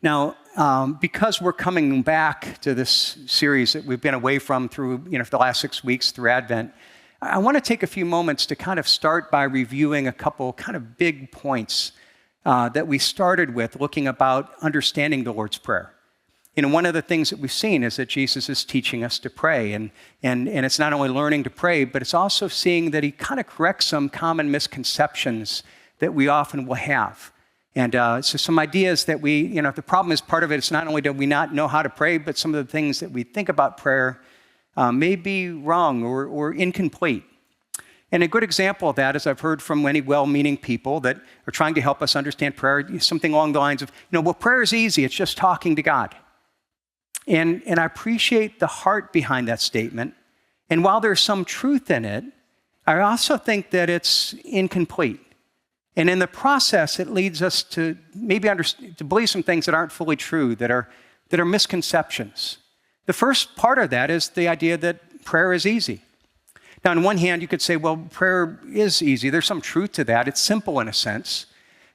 Now, because we're coming back to this series that we've been away from through, for the last 6 weeks through Advent, I want to take a few moments to kind of start by reviewing a couple kind of big points that we started with, looking about understanding the Lord's Prayer. One of the things that we've seen is that Jesus is teaching us to pray, and it's not only learning to pray, but it's also seeing that he kind of corrects some common misconceptions that we often will have. And so some ideas that the problem is part of it is not only do we not know how to pray, but some of the things that we think about prayer may be wrong or incomplete. And a good example of that is I've heard from many well-meaning people that are trying to help us understand prayer, something along the lines of, prayer is easy, it's just talking to God. And I appreciate the heart behind that statement. And while there's some truth in it, I also think that it's incomplete. And in the process, it leads us to maybe to believe some things that aren't fully true, that are misconceptions. The first part of that is the idea that prayer is easy. Now, on one hand, you could say, well, prayer is easy. There's some truth to that. It's simple in a sense.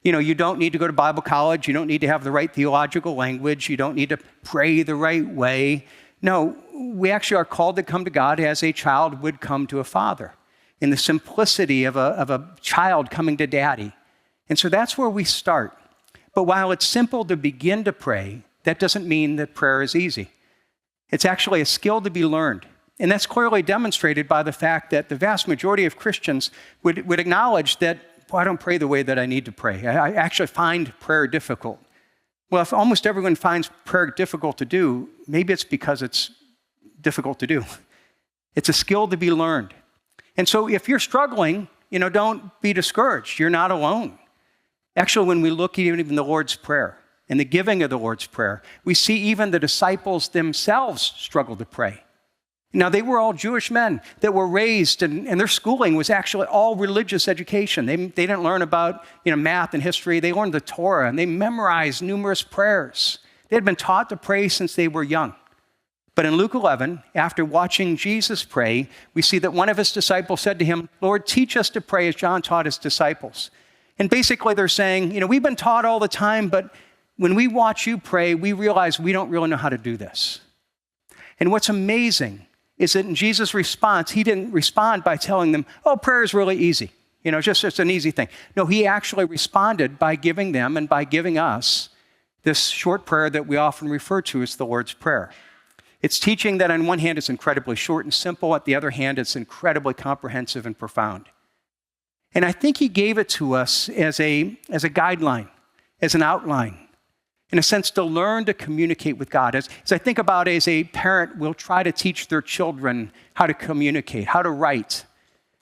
You don't need to go to Bible college. You don't need to have the right theological language. You don't need to pray the right way. No, we actually are called to come to God as a child would come to a father, in the simplicity of a child coming to daddy. And so that's where we start. But while it's simple to begin to pray, that doesn't mean that prayer is easy. It's actually a skill to be learned. And that's clearly demonstrated by the fact that the vast majority of Christians would acknowledge that, I don't pray the way that I need to pray. I actually find prayer difficult. Well, if almost everyone finds prayer difficult to do, maybe it's because it's difficult to do. It's a skill to be learned. And so if you're struggling, don't be discouraged. You're not alone. Actually, when we look at even the Lord's Prayer and the giving of the Lord's Prayer, we see even the disciples themselves struggle to pray. Now, they were all Jewish men that were raised, and their schooling was actually all religious education. They didn't learn about math and history. They learned the Torah, and they memorized numerous prayers. They had been taught to pray since they were young. But in Luke 11, after watching Jesus pray, we see that one of his disciples said to him, "Lord, teach us to pray as John taught his disciples." And basically they're saying, we've been taught all the time, but when we watch you pray, we realize we don't really know how to do this. And what's amazing is that in Jesus' response, he didn't respond by telling them, prayer is really easy. It's an easy thing. No, he actually responded by giving them and by giving us this short prayer that we often refer to as the Lord's Prayer. It's teaching that on one hand, it's incredibly short and simple. At the other hand, it's incredibly comprehensive and profound. And I think he gave it to us as a guideline, as an outline, in a sense, to learn to communicate with God. As I think about as a parent will try to teach their children how to communicate, how to write.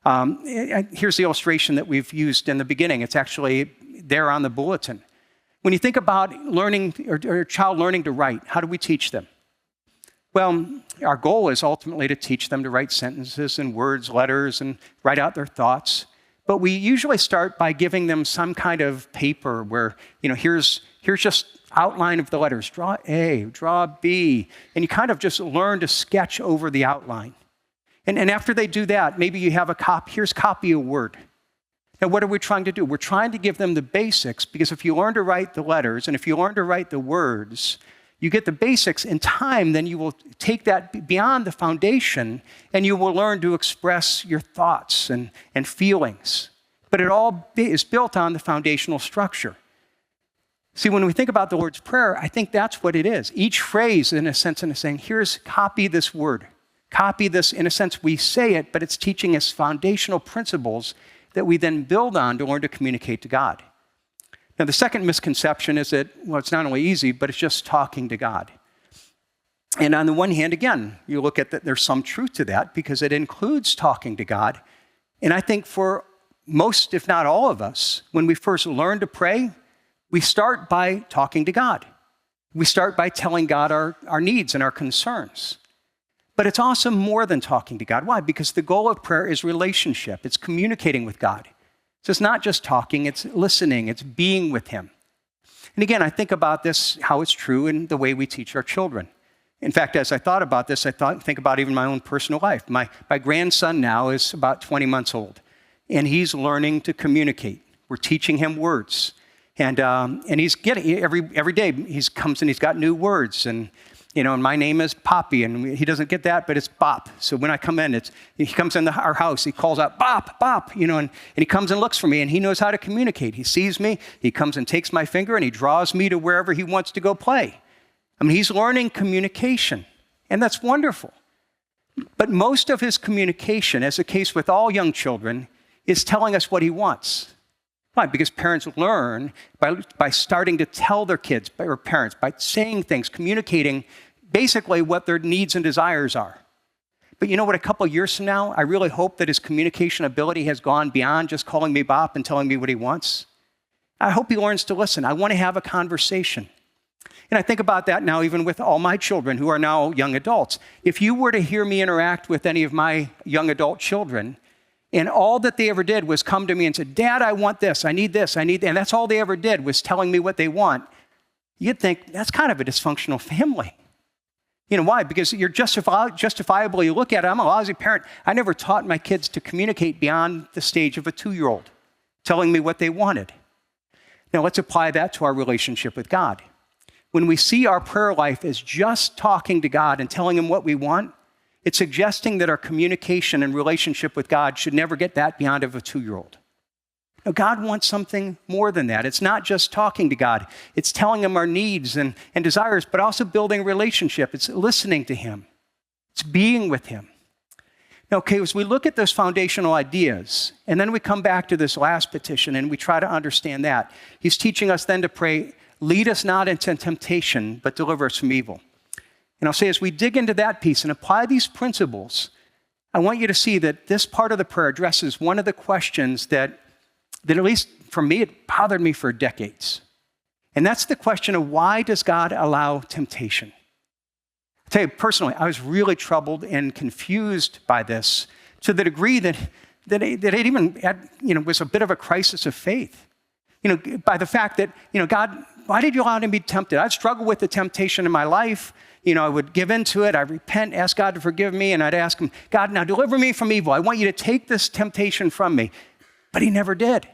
Here's the illustration that we've used in the beginning. It's actually there on the bulletin. When you think about learning, or a child learning to write, how do we teach them? Well, our goal is ultimately to teach them to write sentences and words, letters, and write out their thoughts. But we usually start by giving them some kind of paper where, here's just outline of the letters. Draw A, draw B, and you kind of just learn to sketch over the outline. And after they do that, maybe you have here's copy a word. Now, what are we trying to do? We're trying to give them the basics, because if you learn to write the letters and if you learn to write the words, you get the basics in time, then you will take that beyond the foundation and you will learn to express your thoughts and feelings. But it all is built on the foundational structure. See, when we think about the Lord's Prayer, I think that's what it is. Each phrase, in a sense, is saying, copy this word. Copy this, in a sense, we say it, but it's teaching us foundational principles that we then build on to learn to communicate to God. Now, the second misconception is that, it's not only easy, but it's just talking to God. And on the one hand, again, you look at that, there's some truth to that because it includes talking to God. And I think for most, if not all of us, when we first learn to pray, we start by talking to God. We start by telling God our needs and our concerns. But it's also more than talking to God. Why? Because the goal of prayer is relationship. It's communicating with God. So it's not just talking, it's listening, it's being with him. And again, I think about this, how it's true in the way we teach our children. In fact, as I thought about this, think about even my own personal life. My grandson now is about 20 months old, and he's learning to communicate. We're teaching him words. And he's getting, every day he comes and he's got new words. And my name is Poppy, and he doesn't get that, but it's Bop. So when I come in, he comes in our house, he calls out, Bop, Bop, and he comes and looks for me, and he knows how to communicate. He sees me, he comes and takes my finger, and he draws me to wherever he wants to go play. I mean, he's learning communication, and that's wonderful. But most of his communication, as the case with all young children, is telling us what he wants. Why? Because parents learn by starting to tell their kids, or parents, by saying things, communicating basically what their needs and desires are. But you know what, a couple of years from now, I really hope that his communication ability has gone beyond just calling me Bop and telling me what he wants. I hope he learns to listen. I want to have a conversation. And I think about that now even with all my children who are now young adults. If you were to hear me interact with any of my young adult children, and all that they ever did was come to me and said, Dad, I want this, I need this, I need that. And that's all they ever did was telling me what they want. You'd think that's kind of a dysfunctional family. Why? Because you're justifiably, you look at it, I'm a lousy parent. I never taught my kids to communicate beyond the stage of a 2-year-old, telling me what they wanted. Now let's apply that to our relationship with God. When we see our prayer life as just talking to God and telling him what we want, it's suggesting that our communication and relationship with God should never get that beyond of a 2-year-old. Now, God wants something more than that. It's not just talking to God. It's telling him our needs and desires, but also building a relationship. It's listening to him. It's being with him. Now, okay, as we look at those foundational ideas, and then we come back to this last petition and we try to understand that, he's teaching us then to pray, lead us not into temptation, but deliver us from evil. And I'll say, as we dig into that piece and apply these principles, I want you to see that this part of the prayer addresses one of the questions that at least for me, it bothered me for decades. And that's the question of why does God allow temptation? I'll tell you, personally, I was really troubled and confused by this to the degree that it even was a bit of a crisis of faith. By the fact that, God, why did you allow me to be tempted? I've struggled with the temptation in my life. I would give into it. I repent, ask God to forgive me, and I'd ask him, God, now deliver me from evil. I want you to take this temptation from me. But he never did.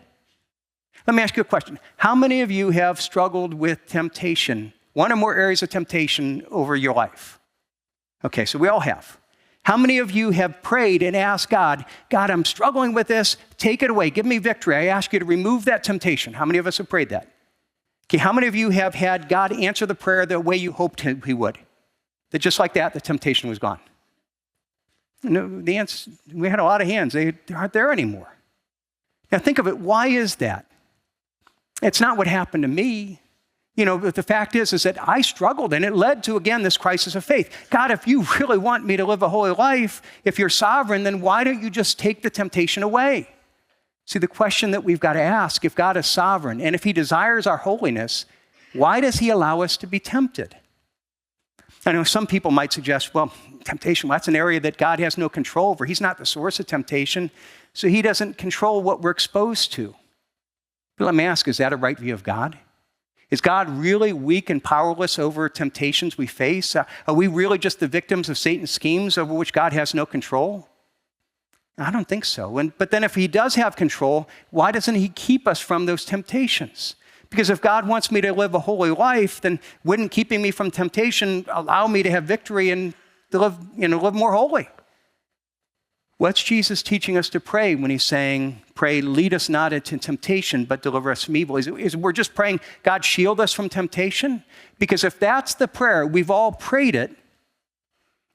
Let me ask you a question. How many of you have struggled with temptation, one or more areas of temptation over your life? Okay, so we all have. How many of you have prayed and asked God, God, I'm struggling with this. Take it away. Give me victory. I ask you to remove that temptation. How many of us have prayed that? Okay, how many of you have had God answer the prayer the way you hoped he would? That just like that, the temptation was gone. No, the answer, we had a lot of hands. They aren't there anymore. Now think of it. Why is that? It's not what happened to me. But the fact is that I struggled, and it led to, again, this crisis of faith. God, if you really want me to live a holy life, if you're sovereign, then why don't you just take the temptation away? See, the question that we've got to ask, if God is sovereign, and if he desires our holiness, why does he allow us to be tempted? I know some people might suggest, well, temptation, that's an area that God has no control over. He's not the source of temptation, so he doesn't control what we're exposed to. But let me ask, is that a right view of God? Is God really weak and powerless over temptations we face? Are we really just the victims of Satan's schemes over which God has no control? I don't think so. But then if he does have control, why doesn't he keep us from those temptations? Because if God wants me to live a holy life, then wouldn't keeping me from temptation allow me to have victory and to live more holy? What's Jesus teaching us to pray when he's saying, pray, lead us not into temptation, but deliver us from evil? We're just praying, God, shield us from temptation? Because if that's the prayer, we've all prayed it,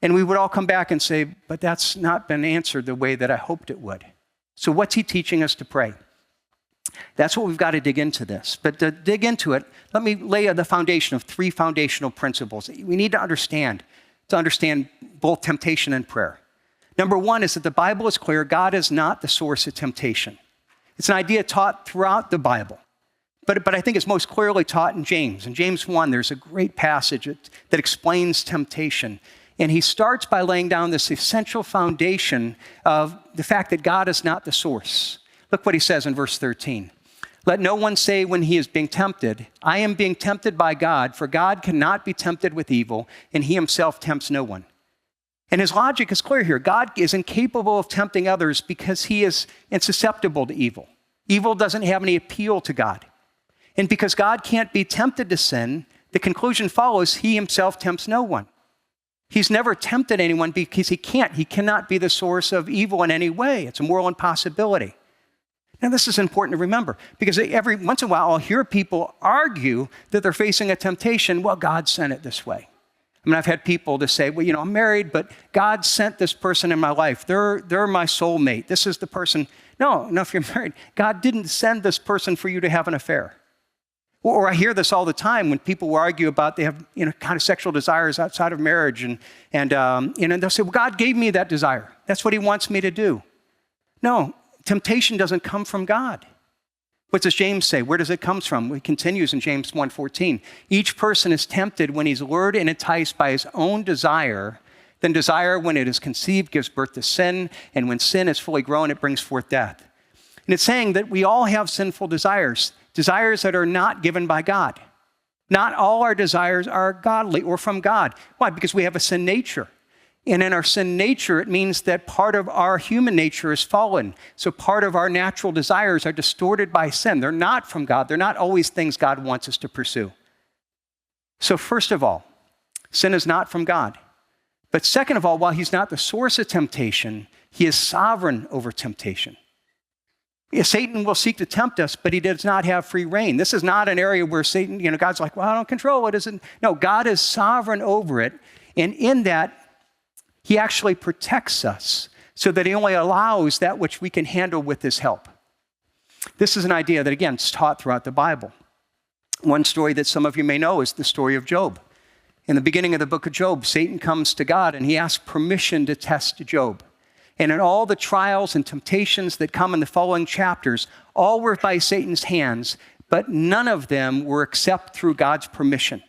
and we would all come back and say, but that's not been answered the way that I hoped it would. So what's he teaching us to pray? That's what we've got to dig into this. But to dig into it, let me lay the foundation of 3 foundational principles that we need to understand both temptation and prayer. Number 1 is that the Bible is clear. God is not the source of temptation. It's an idea taught throughout the Bible. But I think it's most clearly taught in James. In James 1, there's a great passage that explains temptation. And he starts by laying down this essential foundation of the fact that God is not the source. Look what he says in verse 13. Let no one say when he is being tempted, I am being tempted by God, for God cannot be tempted with evil, and he himself tempts no one. And his logic is clear here. God is incapable of tempting others because he is insusceptible to evil. Evil doesn't have any appeal to God. And because God can't be tempted to sin, the conclusion follows, he himself tempts no one. He's never tempted anyone because he can't. He cannot be the source of evil in any way. It's a moral impossibility. Now, this is important to remember because every once in a while I'll hear people argue that they're facing a temptation. Well, God sent it this way. I mean, I've had people to say, well, I'm married, but God sent this person in my life. They're my soulmate. This is the person. No, if you're married, God didn't send this person for you to have an affair. Or I hear this all the time when people will argue about they have, kind of sexual desires outside of marriage. And they'll say, well, God gave me that desire. That's what he wants me to do. No, temptation doesn't come from God. What does James say? Where does it come from? Well, he continues in James 1:14. Each person is tempted when he's lured and enticed by his own desire. Then desire, when it is conceived, gives birth to sin. And when sin is fully grown, it brings forth death. And it's saying that we all have sinful desires that are not given by God. Not all our desires are godly or from God. Why? Because we have a sin nature. And in our sin nature, it means that part of our human nature is fallen. So part of our natural desires are distorted by sin. They're not from God. They're not always things God wants us to pursue. So first of all, sin is not from God. But second of all, while he's not the source of temptation, he is sovereign over temptation. Satan will seek to tempt us, but he does not have free reign. This is not an area where Satan, God's like, well, I don't control it. No, God is sovereign over it. And in that, he actually protects us so that he only allows that which we can handle with his help. This is an idea that, again, is taught throughout the Bible. One story that some of you may know is the story of Job. In the beginning of the book of Job, Satan comes to God and he asks permission to test Job. And in all the trials and temptations that come in the following chapters, all were by Satan's hands, but none of them were except through God's permission.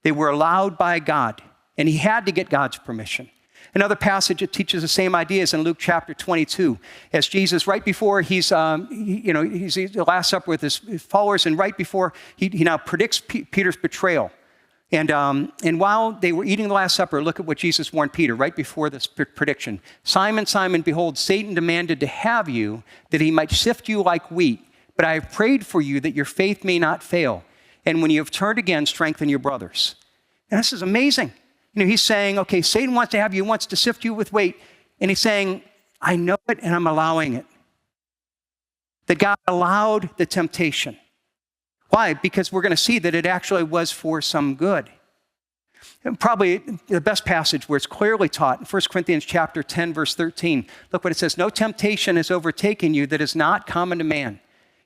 They were allowed by God, and he had to get God's permission. Another passage that teaches the same ideas in Luke chapter 22, as Jesus, right before he's the Last Supper with his followers, and right before he now predicts Peter's betrayal. And while they were eating the Last Supper, look at what Jesus warned Peter right before this prediction. Simon, Simon, behold, Satan demanded to have you that he might sift you like wheat. But I have prayed for you that your faith may not fail. And when you have turned again, strengthen your brothers. And this is amazing. He's saying, okay, Satan wants to have you, wants to sift you with wheat. And he's saying, I know it and I'm allowing it. That God allowed the temptation. Why? Because we're going to see that it actually was for some good. And probably the best passage where it's clearly taught in 1 Corinthians chapter 10, verse 13. Look what it says. No temptation has overtaken you that is not common to man.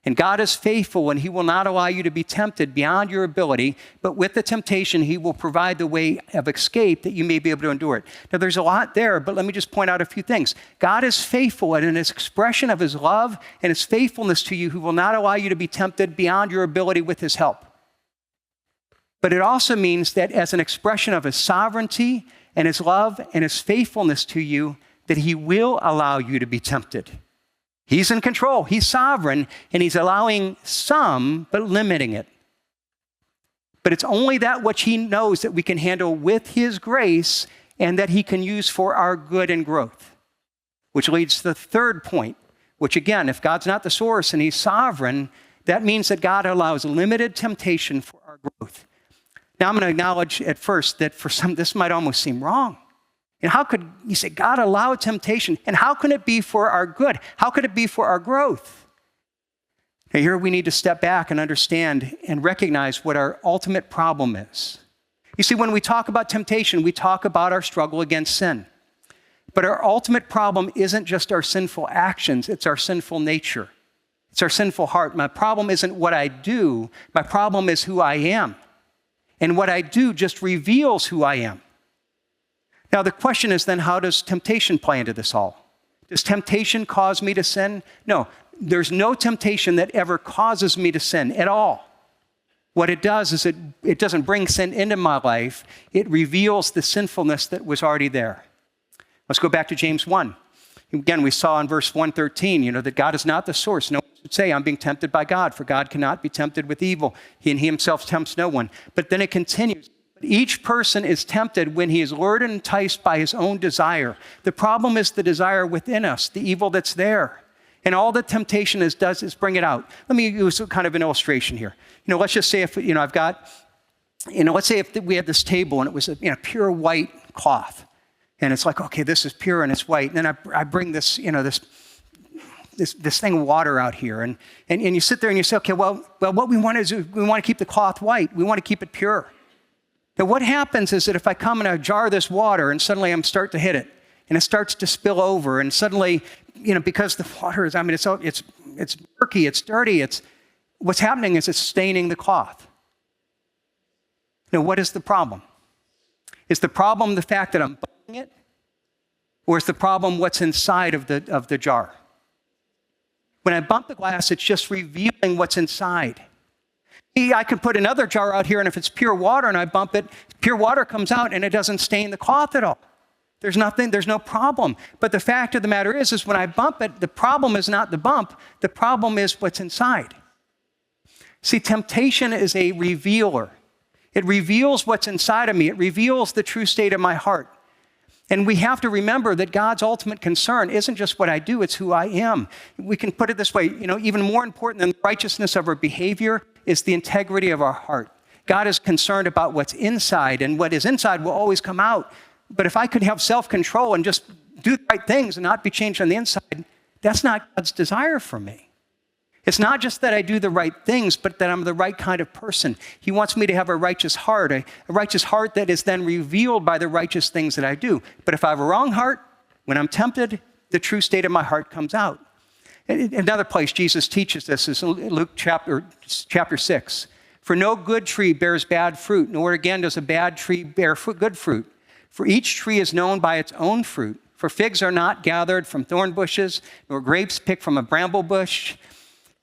And God is faithful, and he will not allow you to be tempted beyond your ability, but with the temptation, he will provide the way of escape that you may be able to endure it. Now, there's a lot there, but let me just point out a few things. God is faithful, and in his expression of his love and his faithfulness to you, he will not allow you to be tempted beyond your ability with his help. But it also means that as an expression of his sovereignty and his love and his faithfulness to you, that he will allow you to be tempted. He's in control, he's sovereign, and he's allowing some, but limiting it. But it's only that which he knows that we can handle with his grace and that he can use for our good and growth. Which leads to the third point, which again, if God's not the source and he's sovereign, that means that God allows limited temptation for our growth. Now I'm going to acknowledge at first that for some, this might almost seem wrong. And how could you say God allow temptation? And how can it be for our good? How could it be for our growth? Now here we need to step back and understand and recognize what our ultimate problem is. You see, when we talk about temptation, we talk about our struggle against sin. But our ultimate problem isn't just our sinful actions, it's our sinful nature. It's our sinful heart. My problem isn't what I do, my problem is who I am. And what I do just reveals who I am. Now, the question is then, how does temptation play into this all? Does temptation cause me to sin? No, there's no temptation that ever causes me to sin at all. What it does is it doesn't bring sin into my life. It reveals the sinfulness that was already there. Let's go back to James 1. Again, we saw in verse 113, that God is not the source. No one should say, I'm being tempted by God, for God cannot be tempted with evil. He himself tempts no one. But then it continues. Each person is tempted when he is lured and enticed by his own desire. The problem is the desire within us, the evil that's there. And all that temptation does is bring it out. Let me use kind of an illustration here. Let's just say if, I've got, let's say if we had this table and it was a pure white cloth. And it's like, okay, this is pure and it's white. And then I bring this, this thing of water out here. And you sit there and you say, okay, well, what we want is we want to keep the cloth white. We want to keep it pure. Now, what happens is that if I come and I jar this water and suddenly I'm start to hit it and it starts to spill over and suddenly, because the water is, it's murky, it's dirty, what's happening is it's staining the cloth. Now, what is the problem? Is the problem the fact that I'm bumping it? Or is the problem what's inside of the jar? When I bump the glass, it's just revealing what's inside. I could put another jar out here, and if it's pure water and I bump it, pure water comes out and it doesn't stain the cloth at all. There's no problem. But the fact of the matter is when I bump it, the problem is not the bump, the problem is what's inside. See, temptation is a revealer. It reveals what's inside of me. It reveals the true state of my heart. And we have to remember that God's ultimate concern isn't just what I do, it's who I am. We can put it this way, even more important than the righteousness of our behavior is the integrity of our heart. God is concerned about what's inside, and what is inside will always come out. But if I could have self-control and just do the right things and not be changed on the inside, that's not God's desire for me. It's not just that I do the right things, but that I'm the right kind of person. He wants me to have a righteous heart that is then revealed by the righteous things that I do. But if I have a wrong heart, when I'm tempted, the true state of my heart comes out. Another place Jesus teaches this is Luke chapter 6. For no good tree bears bad fruit, nor again does a bad tree bear good fruit. For each tree is known by its own fruit. For figs are not gathered from thorn bushes, nor grapes picked from a bramble bush.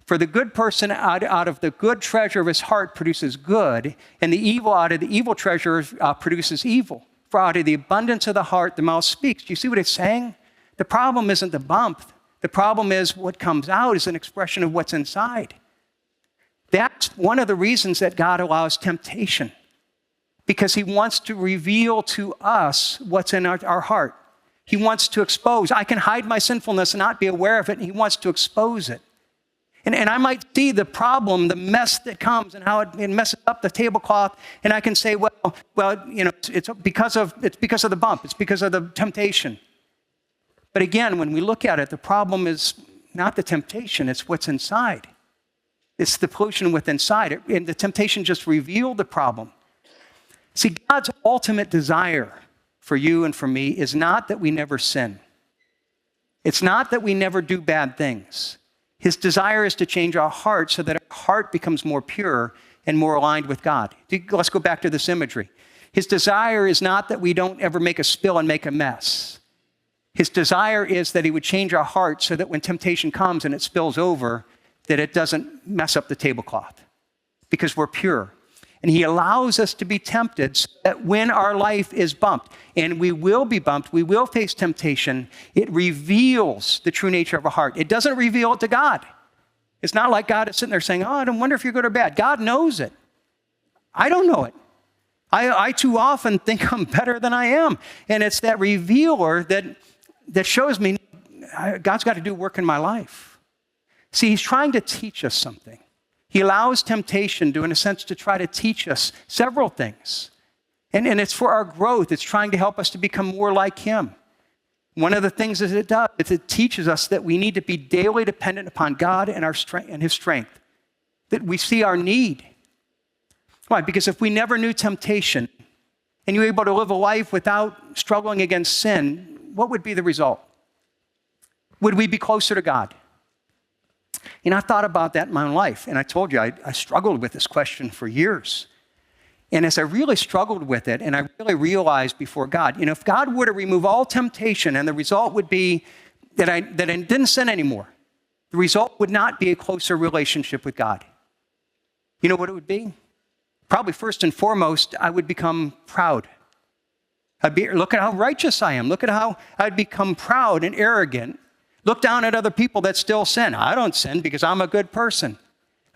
For the good person out of the good treasure of his heart produces good, and the evil out of the evil treasure produces evil. For out of the abundance of the heart, the mouth speaks. Do you see what it's saying? The problem isn't the bump. The problem is what comes out is an expression of what's inside. That's one of the reasons that God allows temptation, because he wants to reveal to us what's in our heart. He wants to expose. I can hide my sinfulness and not be aware of it, and he wants to expose it. And I might see the problem, the mess that comes, and how it messes up the tablecloth, and I can say, well, it's because of the bump, it's because of the temptation. But again, when we look at it, the problem is not the temptation, it's what's inside. It's the pollution within inside. And the temptation just revealed the problem. See, God's ultimate desire for you and for me is not that we never sin. It's not that we never do bad things. His desire is to change our heart so that our heart becomes more pure and more aligned with God. Let's go back to this imagery. His desire is not that we don't ever make a spill and make a mess. His desire is that he would change our heart so that when temptation comes and it spills over, that it doesn't mess up the tablecloth, because we're pure. And he allows us to be tempted so that when our life is bumped, and we will be bumped, we will face temptation, it reveals the true nature of our heart. It doesn't reveal it to God. It's not like God is sitting there saying, oh, I don't wonder if you're good or bad. God knows it. I don't know it. I too often think I'm better than I am. And it's that revealer that shows me God's got to do work in my life. See, he's trying to teach us something. He allows temptation in a sense, to try to teach us several things. And it's for our growth. It's trying to help us to become more like him. One of the things that it does is it teaches us that we need to be daily dependent upon God and our strength and his strength. That we see our need. Why? Because if we never knew temptation and you were able to live a life without struggling against sin, what would be the result? Would we be closer to God? I thought about that in my own life, and I told you I struggled with this question for years. And as I really struggled with it, and I really realized before God, if God were to remove all temptation, and the result would be that I didn't sin anymore, the result would not be a closer relationship with God. You know what it would be? Probably first and foremost, I would become proud. Look at how righteous I am. Look at how I'd become proud and arrogant. Look down at other people that still sin. I don't sin because I'm a good person.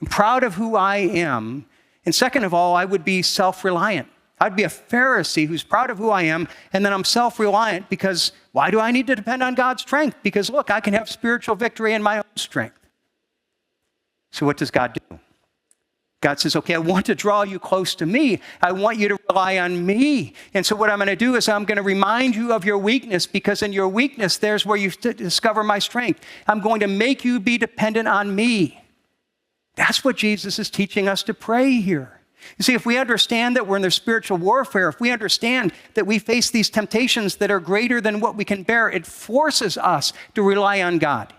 I'm proud of who I am. And second of all, I would be self-reliant. I'd be a Pharisee who's proud of who I am, and then I'm self-reliant because why do I need to depend on God's strength? Because look, I can have spiritual victory in my own strength. So what does God do? God says, okay, I want to draw you close to me. I want you to rely on me. And so what I'm going to do is I'm going to remind you of your weakness, because in your weakness, there's where you discover my strength. I'm going to make you be dependent on me. That's what Jesus is teaching us to pray here. You see, if we understand that we're in the spiritual warfare, if we understand that we face these temptations that are greater than what we can bear, it forces us to rely on God.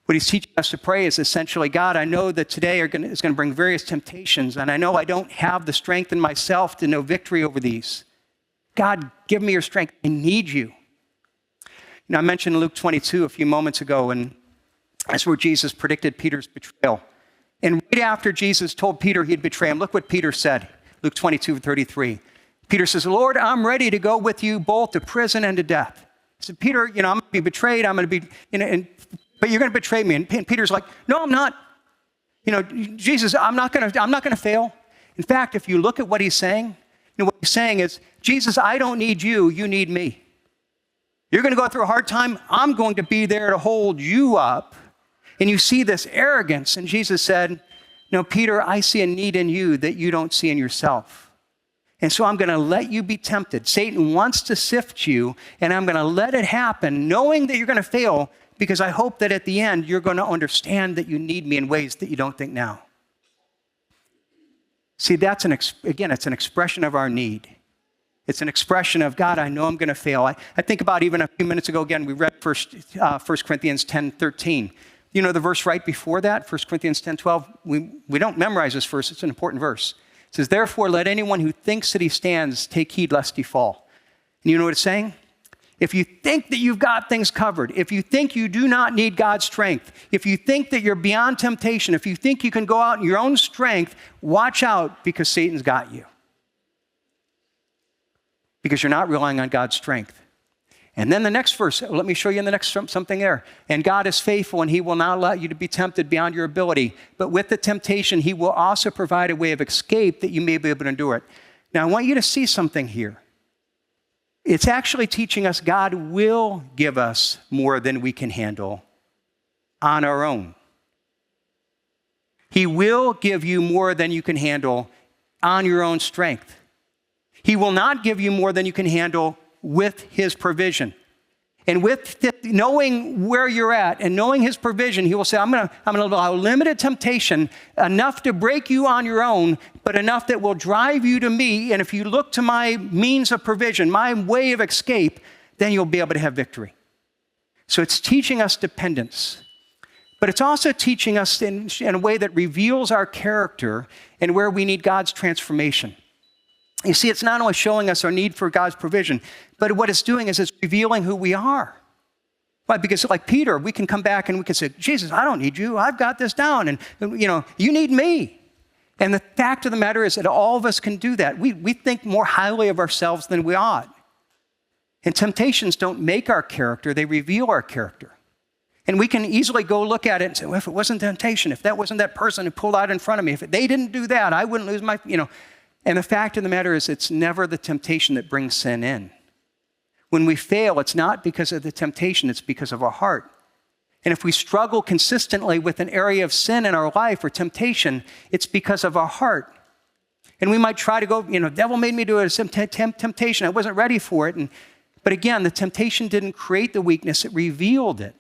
What he's teaching us to pray is essentially, God, I know that today is going to bring various temptations, and I know I don't have the strength in myself to know victory over these. God, give me your strength. I need you. I mentioned Luke 22 a few moments ago, and that's where Jesus predicted Peter's betrayal. And right after Jesus told Peter he'd betray him, look what Peter said, Luke 22:33. Peter says, Lord, I'm ready to go with you both to prison and to death. He said, Peter, I'm going to be betrayed. I'm going to be, but you're going to betray me. And Peter's like, no, I'm not. Jesus, I'm not going to fail. In fact, if you look at what he's saying, what he's saying is, Jesus, I don't need you. You need me. You're going to go through a hard time. I'm going to be there to hold you up. And you see this arrogance. And Jesus said, no, Peter, I see a need in you that you don't see in yourself. And so I'm going to let you be tempted. Satan wants to sift you, and I'm going to let it happen, knowing that you're going to fail, because I hope that at the end, you're going to understand that you need me in ways that you don't think now. See, that's it's an expression of our need. It's an expression of, God, I know I'm going to fail. I think about even a few minutes ago, again, we read 1 Corinthians 10:13. You know the verse right before that, 1 Corinthians 10:12? We don't memorize this verse. It's an important verse. It says, therefore, let anyone who thinks that he stands take heed lest he fall. And you know what it's saying? If you think that you've got things covered, if you think you do not need God's strength, if you think that you're beyond temptation, if you think you can go out in your own strength, watch out, because Satan's got you. Because you're not relying on God's strength. And then the next verse, let me show you in the next something there. And God is faithful, and he will not allow you to be tempted beyond your ability. But with the temptation, he will also provide a way of escape that you may be able to endure it. Now, I want you to see something here. It's actually teaching us God will give us more than we can handle on our own. He will give you more than you can handle on your own strength. He will not give you more than you can handle with his provision. And with knowing where you're at and knowing his provision, he will say, I'm going to allow limited temptation, enough to break you on your own, but enough that will drive you to me. And if you look to my means of provision, my way of escape, then you'll be able to have victory. So it's teaching us dependence. But it's also teaching us in a way that reveals our character and where we need God's transformation. You see, it's not only showing us our need for God's provision, but what it's doing is it's revealing who we are. Why? Because like Peter, we can come back and we can say, Jesus, I don't need you. I've got this down. And, you need me. And the fact of the matter is that all of us can do that. We think more highly of ourselves than we ought. And temptations don't make our character. They reveal our character. And we can easily go look at it and say, well, if it wasn't temptation, if that wasn't that person who pulled out in front of me, if they didn't do that, I wouldn't lose my, And the fact of the matter is, it's never the temptation that brings sin in. When we fail, it's not because of the temptation, it's because of our heart. And if we struggle consistently with an area of sin in our life or temptation, it's because of our heart. And we might try to go, devil made me do it, it's temptation, I wasn't ready for it. But again, the temptation didn't create the weakness, it revealed it.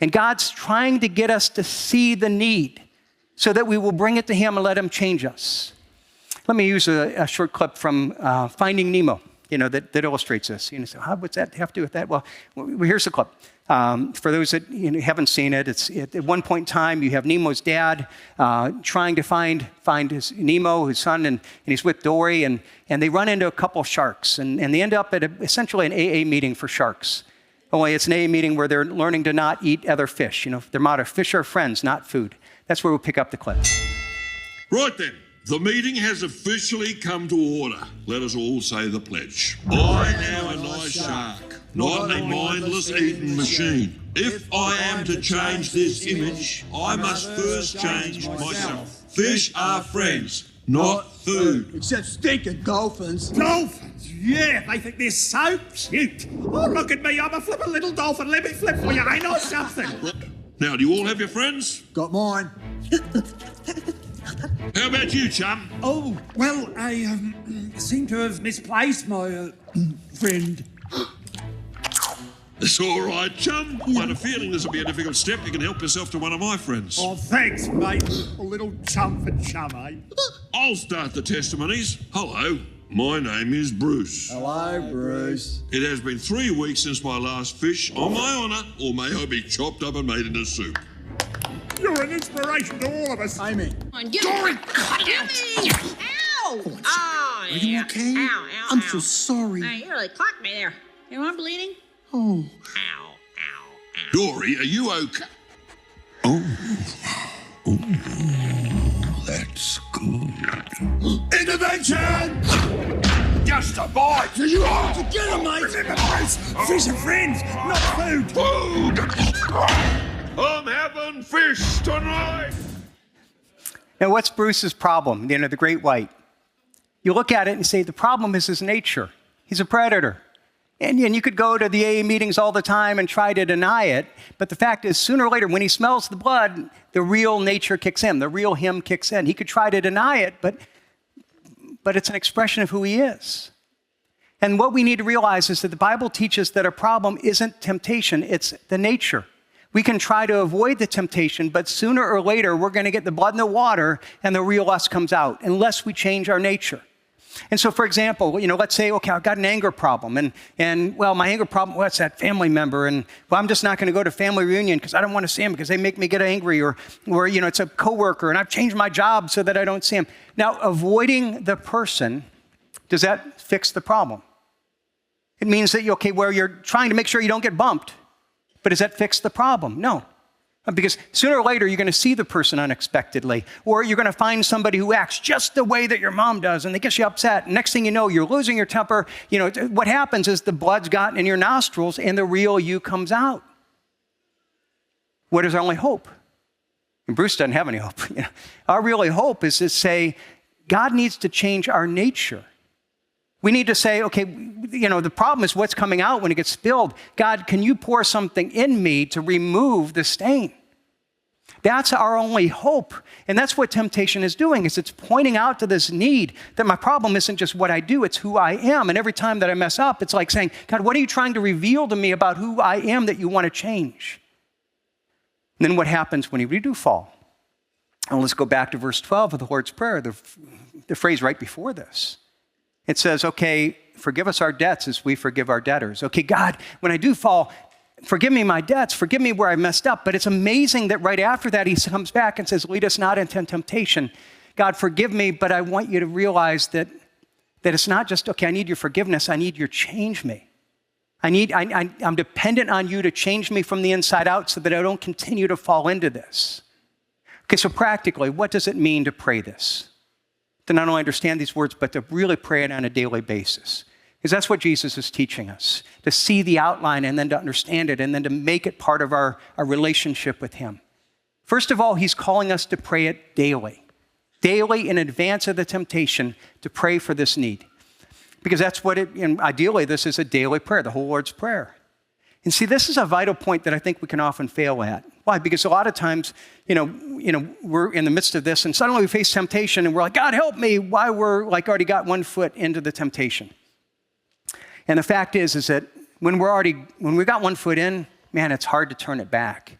And God's trying to get us to see the need so that we will bring it to him and let him change us. Let me use a short clip from Finding Nemo, that illustrates this. So what's that have to do with that? Well, here's the clip. For those that haven't seen it, at one point in time, you have Nemo's dad trying to find his Nemo, his son, and he's with Dory, and they run into a couple of sharks, and they end up at essentially an AA meeting for sharks. Only it's an AA meeting where they're learning to not eat other fish. Their motto, fish are friends, not food. That's where we'll pick up the clip. Right then. The meeting has officially come to order. Let us all say the pledge. I now am a shark, not a mindless eating machine. If I am to change this image, I must first change myself. Fish are friends, not food. Except stinking dolphins. Dolphins? Yeah, they think they're so cute. Oh, look at me, I'm a flippin' little dolphin. Let me flip for you, ain't I something? Now, do you all have your friends? Got mine. How about you, chum? Oh, well, I seem to have misplaced my friend. It's all right, chum. I had a feeling this will be a difficult step. You can help yourself to one of my friends. Oh, thanks, mate. A little chum for chum, eh? I'll start the testimonies. Hello, my name is Bruce. Hello, Bruce. It has been 3 weeks since my last fish. On my honour, or may I be chopped up and made into soup. You're an inspiration to all of us. Amy. Dory, cut it out! Ow! Oh, Are you okay? Ow, ow, I'm ow. so sorry. Hey, you really caught me there. You want bleeding? Oh. Ow, ow, ow. Dory, are you okay? Oh, that's good. Intervention! Just a bite. You are together, mate. Remember, Bruce, fish are friends, not food. Food! I'm having fish tonight. Now, what's Bruce's problem? The great white. You look at it and say, the problem is his nature. He's a predator. And you could go to the AA meetings all the time and try to deny it, but the fact is, sooner or later, when he smells the blood, the real nature kicks in, the real him kicks in. He could try to deny it, but it's an expression of who he is. And what we need to realize is that the Bible teaches that our problem isn't temptation, it's the nature. We can try to avoid the temptation, but sooner or later, we're going to get the blood in the water and the real us comes out, unless we change our nature. And so, for example, let's say, okay, I've got an anger problem, and well, my anger problem, well, it's that family member, and well, I'm just not going to go to family reunion because I don't want to see him because they make me get angry, or it's a coworker, and I've changed my job so that I don't see him. Now, avoiding the person, does that fix the problem? It means that, you're trying to make sure you don't get bumped, but does that fix the problem? No. Because sooner or later, you're going to see the person unexpectedly, or you're going to find somebody who acts just the way that your mom does, and they get you upset. And next thing you know, you're losing your temper. What happens is the blood's gotten in your nostrils, and the real you comes out. What is our only hope? And Bruce doesn't have any hope. Our really hope is to say, God needs to change our nature. We need to say, okay, the problem is what's coming out when it gets spilled. God, can you pour something in me to remove the stain? That's our only hope. And that's what temptation is doing, is it's pointing out to this need that my problem isn't just what I do, it's who I am. And every time that I mess up, it's like saying, God, what are you trying to reveal to me about who I am that you want to change? And then what happens when we do fall? And let's go back to verse 12 of the Lord's Prayer, the phrase right before this. It says, okay, forgive us our debts as we forgive our debtors. Okay, God, when I do fall, forgive me my debts, forgive me where I messed up. But it's amazing that right after that, he comes back and says, lead us not into temptation. God, forgive me, but I want you to realize that it's not just, okay, I need your forgiveness, I need your change me. I'm dependent on you to change me from the inside out so that I don't continue to fall into this. Okay, so practically, what does it mean to pray this? To not only understand these words, but to really pray it on a daily basis. Because that's what Jesus is teaching us, to see the outline and then to understand it and then to make it part of our relationship with him. First of all, he's calling us to pray it daily in advance of the temptation, to pray for this need. Because that's what ideally, this is a daily prayer, the whole Lord's Prayer. And see, this is a vital point that I think we can often fail at. Why? Because a lot of times, we're in the midst of this and suddenly we face temptation and we're like, God, help me, while we're like already got one foot into the temptation. And the fact is that when we got one foot in, man, it's hard to turn it back.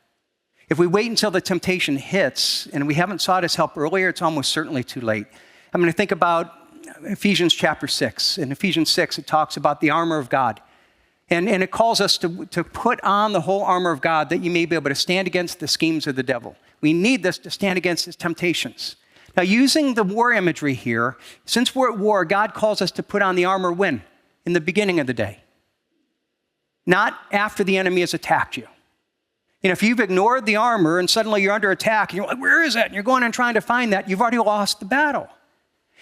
If we wait until the temptation hits and we haven't sought his help earlier, it's almost certainly too late. I'm going to think about Ephesians chapter 6. In Ephesians 6, it talks about the armor of God. And it calls us to put on the whole armor of God that you may be able to stand against the schemes of the devil. We need this to stand against his temptations. Now, using the war imagery here, since we're at war, God calls us to put on the armor when? In the beginning of the day. Not after the enemy has attacked you. If you've ignored the armor and suddenly you're under attack and you're like, where is that? And you're going and trying to find that, you've already lost the battle.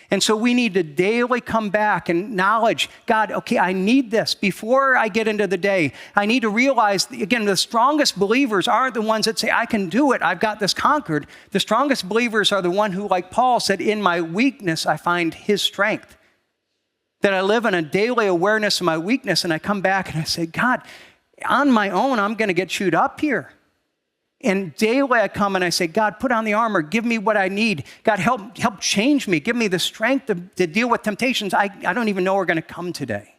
And so we need to daily come back and acknowledge, God, okay, I need this. Before I get into the day, I need to realize, again, the strongest believers aren't the ones that say, I can do it, I've got this conquered. The strongest believers are the one who, like Paul said, in my weakness, I find his strength. That I live in a daily awareness of my weakness, and I come back and I say, God, on my own, I'm going to get chewed up here. And daily I come and I say, God, put on the armor. Give me what I need. God, help change me. Give me the strength to deal with temptations I don't even know are going to come today.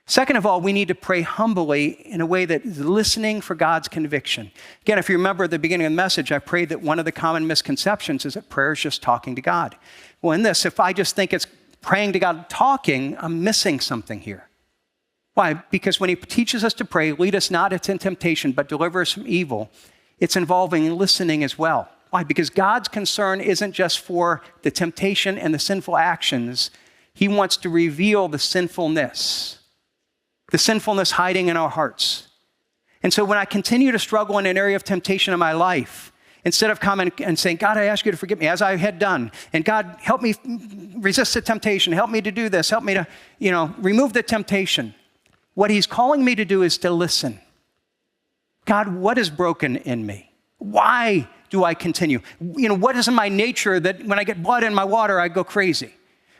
Second of all, we need to pray humbly in a way that is listening for God's conviction. Again, if you remember at the beginning of the message, I prayed that one of the common misconceptions is that prayer is just talking to God. Well, in this, if I just think it's praying to God talking, I'm missing something here. Why? Because when he teaches us to pray, lead us not into temptation, but deliver us from evil, it's involving listening as well. Why? Because God's concern isn't just for the temptation and the sinful actions. He wants to reveal the sinfulness hiding in our hearts. And so when I continue to struggle in an area of temptation in my life, instead of coming and saying, God, I ask you to forgive me, as I had done, and God, help me resist the temptation, help me to do this, help me to, remove the temptation. What he's calling me to do is to listen. God, what is broken in me? Why do I continue? What is in my nature that when I get blood in my water, I go crazy?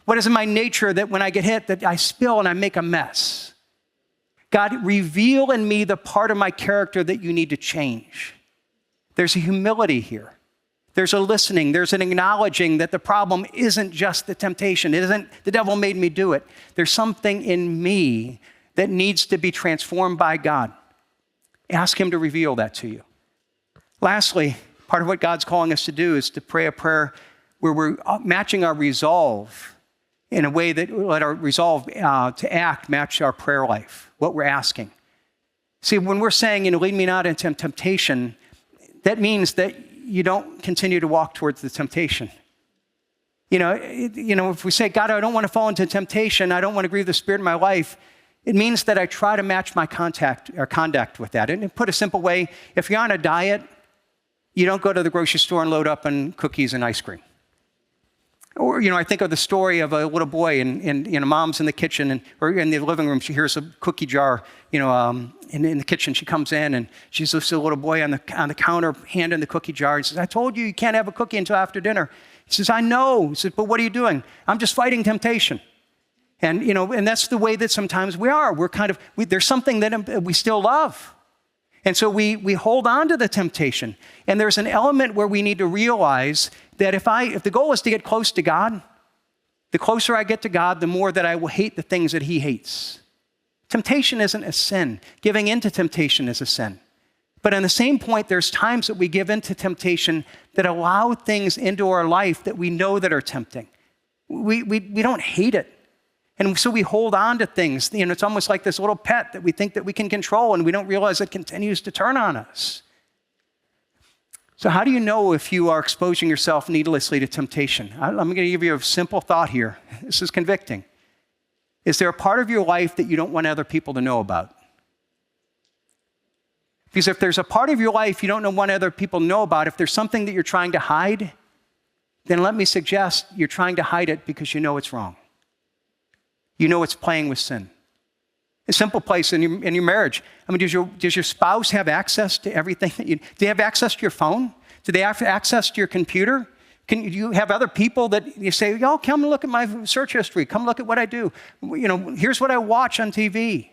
What is in my nature that when I get hit, that I spill and I make a mess? God, reveal in me the part of my character that you need to change. There's a humility here. There's a listening. There's an acknowledging that the problem isn't just the temptation. It isn't the devil made me do it. There's something in me that needs to be transformed by God. Ask him to reveal that to you. Lastly, part of what God's calling us to do is to pray a prayer where we're matching our resolve in a way that let our resolve to act match our prayer life, what we're asking. See, when we're saying, lead me not into temptation, that means that you don't continue to walk towards the temptation. If we say, God, I don't want to fall into temptation, I don't want to grieve the Spirit in my life, it means that I try to match my conduct with that. And to put a simple way, if you're on a diet, you don't go to the grocery store and load up on cookies and ice cream. Or, I think of the story of a little boy and mom's in the kitchen or in the living room. She hears a cookie jar, in the kitchen. She comes in and she sees a little boy on the counter handing the cookie jar. He says, I told you can't have a cookie until after dinner. He says, I know. He says, but what are you doing? I'm just fighting temptation. And, and that's the way that sometimes we are. We're there's something that we still love. And so we hold on to the temptation. And there's an element where we need to realize that if the goal is to get close to God, the closer I get to God, the more that I will hate the things that he hates. Temptation isn't a sin. Giving into temptation is a sin. But on the same point, there's times that we give into temptation that allow things into our life that we know that are tempting. We don't hate it. And so we hold on to things. It's almost like this little pet that we think that we can control, and we don't realize it continues to turn on us. So how do you know if you are exposing yourself needlessly to temptation? I'm going to give you a simple thought here. This is convicting. Is there a part of your life that you don't want other people to know about? Because if there's a part of your life you don't want other people to know about, if there's something that you're trying to hide, then let me suggest you're trying to hide it because you know it's wrong. You know it's playing with sin. A simple place in your marriage. Does your spouse have access to everything? Do they have access to your phone? Do they have access to your computer? Can you have other people that you say, come look at my search history. Come look at what I do. Here's what I watch on TV.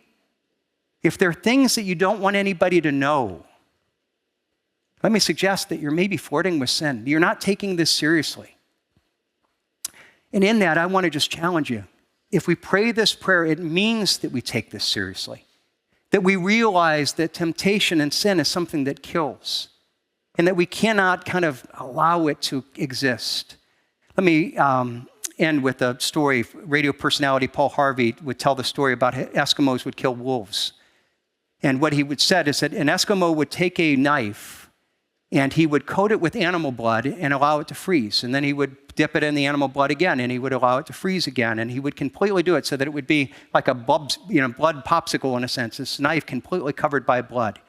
If there are things that you don't want anybody to know, let me suggest that you're maybe flirting with sin. You're not taking this seriously. And in that, I want to just challenge you. If we pray this prayer, it means that we take this seriously, that we realize that temptation and sin is something that kills, and that we cannot kind of allow it to exist. Let me end with a story. Radio personality Paul Harvey would tell the story about Eskimos would kill wolves. And what he would said is that an Eskimo would take a knife and he would coat it with animal blood and allow it to freeze. And then he would dip it in the animal blood again, and he would allow it to freeze again. And he would completely do it so that it would be like a blood popsicle in a sense, this knife completely covered by blood.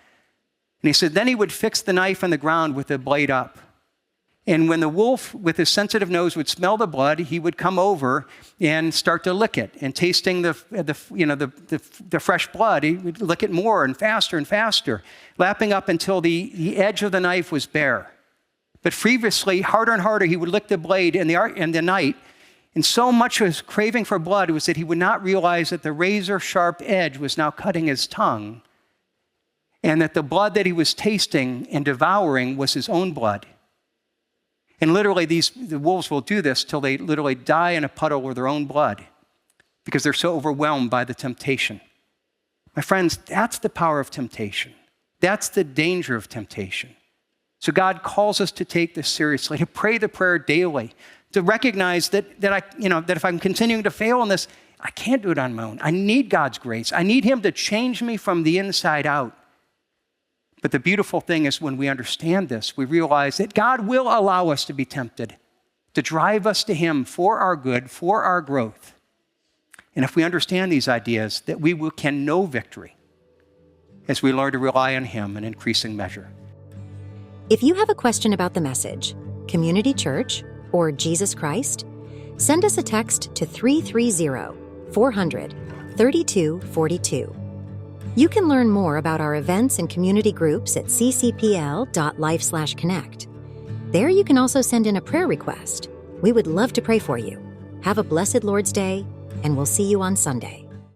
And he said, then he would fix the knife on the ground with the blade up. And when the wolf, with his sensitive nose, would smell the blood, he would come over and start to lick it. And tasting the fresh blood, he would lick it more and faster, lapping up until the edge of the knife was bare. But previously, harder and harder, he would lick the blade in the night. And so much of his craving for blood was that he would not realize that the razor-sharp edge was now cutting his tongue. and that the blood that he was tasting and devouring was his own blood. And literally, the wolves will do this till they literally die in a puddle of their own blood because they're so overwhelmed by the temptation. My friends, that's the power of temptation. That's the danger of temptation. So God calls us to take this seriously, to pray the prayer daily, to recognize that if I'm continuing to fail in this, I can't do it on my own. I need God's grace. I need him to change me from the inside out. But the beautiful thing is when we understand this, we realize that God will allow us to be tempted, to drive us to him for our good, for our growth. And if we understand these ideas, that can know victory as we learn to rely on him in increasing measure. If you have a question about the message, Community Church, or Jesus Christ, send us a text to 330-400-3242. You can learn more about our events and community groups at ccpl.life/connect. There you can also send in a prayer request. We would love to pray for you. Have a blessed Lord's Day, and we'll see you on Sunday.